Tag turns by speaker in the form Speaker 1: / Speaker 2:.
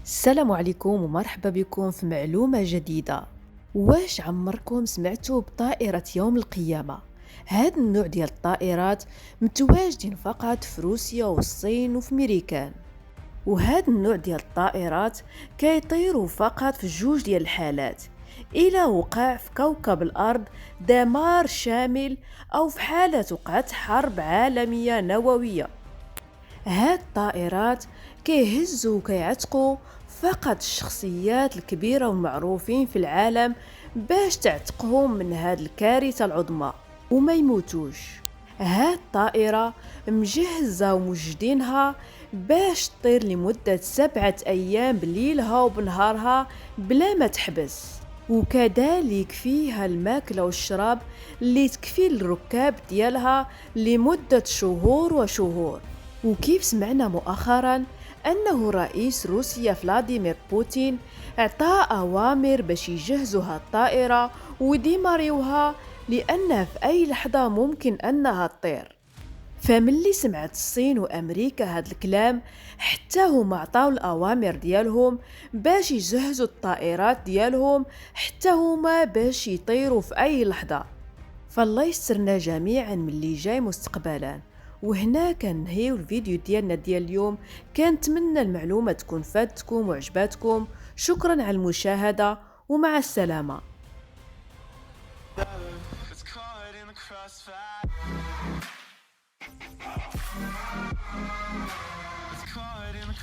Speaker 1: السلام عليكم ومرحبا بكم في معلومة جديدة. واش عمركم سمعتوا بطائرة يوم القيامة؟ هاد النوع ديال الطائرات متواجدين فقط في روسيا والصين وفي ميريكان، وهاد النوع ديال الطائرات كيطيروا فقط في جوج ديال الحالات: إلا وقع في كوكب الأرض دمار شامل، أو في حالة وقعت حرب عالمية نووية. هاد الطائرات كيهزوا وكيعتقوا فقط الشخصيات الكبيرة والمعروفين في العالم باش تعتقهم من هاد الكارثة العظمى وما يموتوش. هاد الطائرة مجهزة وموجدينها باش تطير لمدة 7 أيام بليلها وبنهارها بلا ما تحبس، وكذلك فيها الماكلة والشراب اللي تكفي الركاب ديالها لمدة شهور وشهور. وكيف سمعنا مؤخرا أنه رئيس روسيا فلاديمير بوتين أعطى أوامر باش يجهزوا هالطائرة ويديماريوها، لأنها في أي لحظة ممكن أنها تطير. فملي سمعت الصين وأمريكا هاد الكلام، حتى هما عطاو الأوامر ديالهم باش يجهزوا الطائرات ديالهم حتى هما باش يطيروا في أي لحظة. فالله يسرنا جميعا من اللي جاي مستقبلا. وهنا كنهيو الفيديو ديالنا ديال اليوم. كنتمنى المعلومة تكون فادتكم وعجباتكم. شكرا على المشاهدة ومع السلامة.
Speaker 2: It's caught in the crossfire. It's caught in the